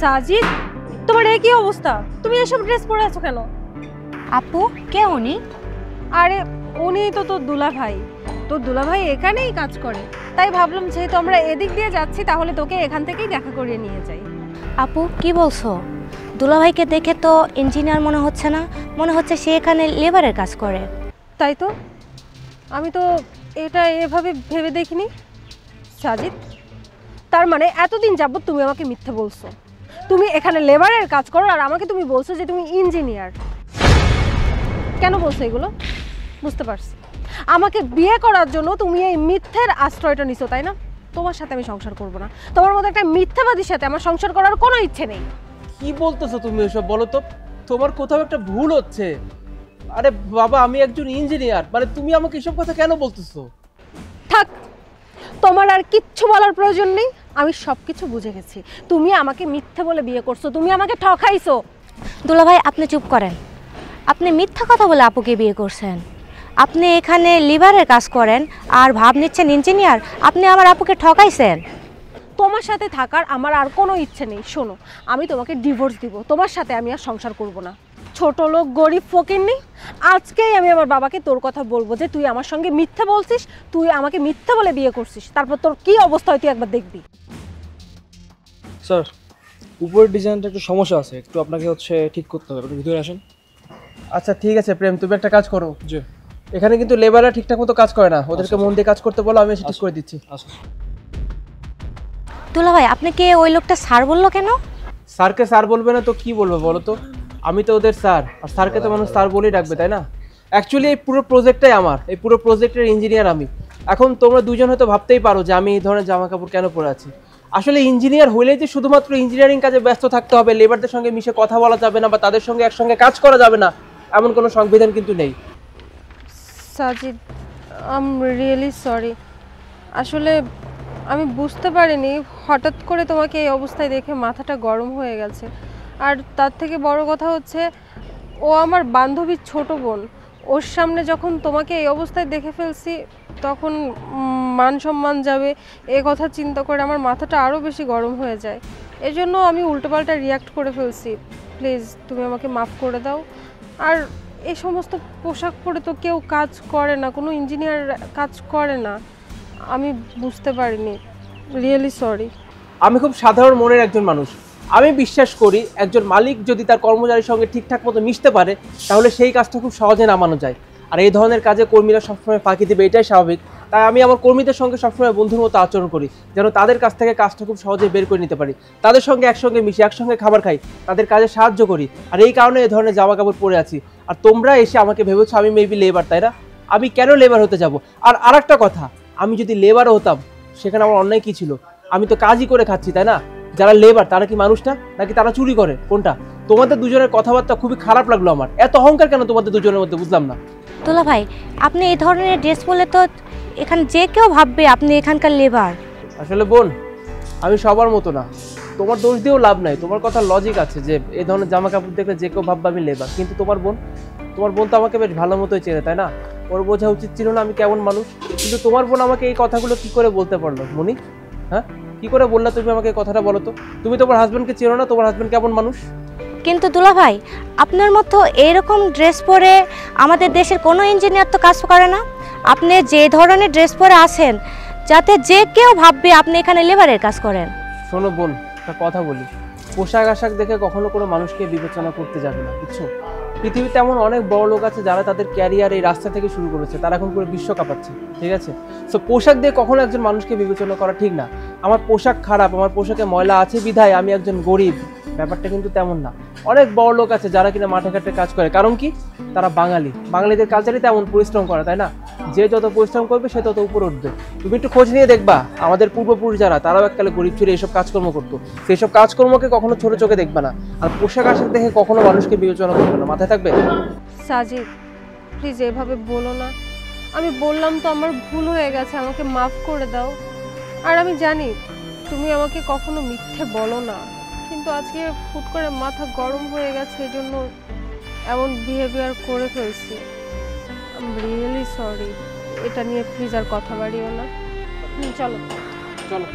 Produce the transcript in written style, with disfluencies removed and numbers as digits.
সাজিদ, তোমার এই কি অবস্থা? তুমি এসব ড্রেস পরে আছো কেন? আপু কে উনি? আরে উনি তো তোর দুলাভাই। তোর দুলাভাই এখানেই কাজ করে, তাই ভাবলাম যেহেতু আমরা এদিক দিয়ে যাচ্ছি তাহলে তোকে এখান থেকেই দেখা করিয়ে নিয়ে যাই। আপু কি বলছো? দুলাভাইকে দেখে তো ইঞ্জিনিয়ার মনে হচ্ছে না, মনে হচ্ছে সে এখানে লেবারের কাজ করে। তাই তো, আমি তো এটা এভাবে ভেবে দেখিনি। সাজিদ, তার মানে এতদিন যাবত তুমি আমাকে মিথ্যে বলছো। তুমি এখানে লেবারের কাজ করো আর আমাকে তুমি বলছো যে তুমি ইঞ্জিনিয়ার। কেন বলছো এগুলো? বুঝতে পারছি, আমাকে বিয়ে করার জন্য তুমি এই মিথ্যের আশ্রয়টা নিছো, তাই না? তোমার সাথে আমি সংসার করব না। তোমার মতো একটা মিথ্যাবাদীর সাথে আমার সংসার করার কোনো ইচ্ছে নেই। কি বলতেছো তুমি এসব? বলো তো, তোমার কোথাও একটা ভুল হচ্ছে। আরে বাবা, আমি একজন ইঞ্জিনিয়ার, মানে তুমি আমাকে এসব কথা কেন বলতেছো? থাক, তোমার আর কিচ্ছু বলার প্রয়োজন নেই। আমি সব কিছু বুঝে গেছি। তুমি আমাকে মিথ্যে বলে বিয়ে করছো, তুমি আমাকে ঠকাইছো। দুলাভাই আপনি চুপ করেন। আপনি মিথ্যা কথা বলে আপুকে বিয়ে করছেন। আপনি এখানে লেবারের কাজ করেন আর ভাব নিচ্ছেন ইঞ্জিনিয়ার। আপনি আমার আপুকে ঠকাইছেন। তোমার সাথে থাকার আমার আর কোনো ইচ্ছে নেই। শোনো, আমি তোমাকে ডিভোর্স দিব। তোমার সাথে আমি আর সংসার করব না। ছোট লোক, গরিব ফকিন্নি। আজকেই আমি আমার বাবাকে তোর কথা বলবো যে তুই আমার সঙ্গে মিথ্যে বলছিস, তুই আমাকে মিথ্যে বলে বিয়ে করছিস। তারপর তোর কি অবস্থা হয় তুই একবার দেখবি। স্যার, উপরের ডিজাইনটা একটু সমস্যা আছে, একটু আপনাকে ঠিক করতে হবে। একটু ভিতরে আসেন। আচ্ছা ঠিক আছে প্রেম, তুমি একটা কাজ করো। জি। এখানে কিন্তু লেবাররা ঠিকঠাক মতো কাজ করে না, ওদেরকে মন দিয়ে কাজ করতে বলো, আমি এসে ঠিক করে দিচ্ছি। আচ্ছা। দুলাভাই আপনাকে ওই লোকটা স্যার বললো কেন? স্যারকে স্যার বলবে না তো কি বলবো বলো তো? আমি তো ওদের স্যার, আর স্যারকে তো মানুষ স্যার বলেই ডাকবে, তাই না? অ্যাকচুয়ালি এই পুরো প্রজেক্টটাই আমার, এই পুরো প্রজেক্টের ইঞ্জিনিয়ার আমি। এখন তোমরা দুজন হয়তো ভাবতেই পারো যে আমি এই ধরনের জামা কাপড় কেন পরে আছি। আসলে ইঞ্জিনিয়ার হইলেই যে শুধুমাত্র ইঞ্জিনিয়ারিং কাজে ব্যস্ত থাকতে হবে, লেবারদের সঙ্গে মিশে কথা বলা যাবে না বা তাদের সঙ্গে একসঙ্গে কাজ করা যাবে না, এমন কোনো সংবিধান কিন্তু নেই। Sajid, I am really sorry. আসলে আমি বুঝতে পারিনি, হঠাৎ করে তোমাকে এই অবস্থায় দেখে মাথাটা গরম হয়ে গেছে। আর তার থেকে বড় কথা হচ্ছে, ও আমার বান্ধবীর ছোট বোন। ওর সামনে যখন তোমাকে এই অবস্থায় দেখে ফেলছি তখন মান সম্মান যাবে, এ কথা চিন্তা করে আমার মাথাটা আরও বেশি গরম হয়ে যায়। এজন্য আমি উল্টোপাল্টা রিয়াক্ট করে ফেলছি। প্লিজ তুমি আমাকে মাফ করে দাও। আর এই সমস্ত পোশাক পরে তো কেউ কাজ করে না, কোনো ইঞ্জিনিয়ার কাজ করে না। আমি বুঝতে পারিনি, রিয়েলি সরি। আমি খুব সাধারণ মনের একজন মানুষ। আমি বিশ্বাস করি একজন মালিক যদি তার কর্মচারীর সঙ্গে ঠিকঠাক মতো মিশতে পারে তাহলে সেই কাজটা খুব সহজে নামানো যায়। আর এই ধরনের কাজে কর্মীরা সবসময় ফাঁকি দেবে, এটাই স্বাভাবিক। তাই আমি আমার কর্মীদের সঙ্গে সবসময় বন্ধুর মতো আচরণ করি, যেন তাদের কাছ থেকে কাজটা খুব সহজে বের করে নিতে পারি। তাদের সঙ্গে একসঙ্গে মিশি, একসঙ্গে খাবার খাই, তাদের কাজে সাহায্য করি। আর এই কারণে এই ধরনের জামা কাপড় পরে আছি। আর তোমরা এসে আমাকে ভেবেছো আমি মেবি লেবার, তাই না? আমি কেন লেবার হতে যাব? আর আরেকটা কথা, আমি যদি লেবারও হতাম সেখানে আমার অন্যায় কি ছিল? আমি তো কাজই করে খাচ্ছি, তাই না? যারা লেবার তারা কি মানুষ না, নাকি তারা চুরি করে? কোনটা? তোমাদের দুজনের কথাবার্তা খুবই খারাপ লাগলো আমার। এত অহংকার কেন তোমাদের দুজনের মধ্যে, বুঝলাম না। দুলাভাই আপনি এই ধরনের ড্রেস পরলে তো এখানে যে কেউ ভাববে আপনি এখানকার লেবার। আসলে বোন, আমি সবার মতো না, তোমার দোষ দিয়েও লাভ নাই। তোমার কথা লজিক আছে যে এই ধরনের জামা কাপড় দেখলে যে কেউ ভাববে আমি লেবার, কিন্তু তোমার বোন তো আমাকে বেশ ভালো মতোই চেনে, তাই না? ওর বোঝা উচিত ছিল না আমি কেমন মানুষ। কিন্তু তোমার বোন আমাকে এই কথাগুলো কি করে বলতে পারলো মনি? হ্যাঁ, কি করে বললা তুমি আমাকে কথাটা? বলো তো, তুমি তোমার হাজবেন্ডকে চেনো না? তোমার হাজবেন্ড কেমন মানুষ? কিন্তু দুলাভাই আপনার মতো এরকম ড্রেস পরে আমাদের দেশের কোনো ইঞ্জিনিয়ার তো কাজ করে না। আপনি যে ধরনের ড্রেস পরে আছেন যাতে যে কেউ ভাববে আপনি এখানে লেবারের কাজ করেন। শোনো বোন, একটা কথা বলি, পোশাক আশাক দেখে কখনো কোনো মানুষকে বিবেচনা করতে যাবে না, বুঝছো? পৃথিবীতে এমন অনেক বড় লোক আছে যারা তাদের ক্যারিয়ার এই রাস্তা থেকে শুরু করেছে, তারা এখন পুরো বিশ্ব কাঁপাচ্ছে, ঠিক আছে? সো পোশাক দিয়ে কখনো একজন মানুষকে বিবেচনা করা ঠিক না। আমার পোশাক খারাপ, আমার পোশাকে ময়লা আছে বিধায় আমি একজন গরিব, ব্যাপারটা কিন্তু তেমন না। অনেক বড় লোক আছে যারা কিনা মাঠে ঘাটে কাজ করে, কারণ কি? তারা বাঙালি। বাঙালিদের কালচারই তেমন পরিশ্রম করা, তাই না? যে যত পরিশ্রম করবে সে তত উপরে উঠবে। তুমি একটু খোঁজ নিয়ে দেখবা আমাদের পূর্বপুরুষ যারা, তারাও এককালে গরিব ছিল, এইসব কাজকর্ম করতো। সেই সব কাজকর্মকে কখনো ছোট চোখে দেখবে না। আর পোশাক আশাক দেখে কখনো মানুষকে বিবেচনা করবে না, মাথায় থাকবে। সাজিদ, প্লিজ এভাবে বলো না। আমি বললাম তো আমার ভুল হয়ে গেছে, আমাকে মাফ করে দাও। আর আমি জানি তুমি আমাকে কখনো মিথ্যে বলো না, কিন্তু আজকে হুট করে মাথা গরম হয়ে গেছে, এজন্য এমন বিহেভিয়ার করে ফেলছি। I am really sorry. এটা নিয়ে প্লিজ আর কথা বাড়িও না। চলো চলো।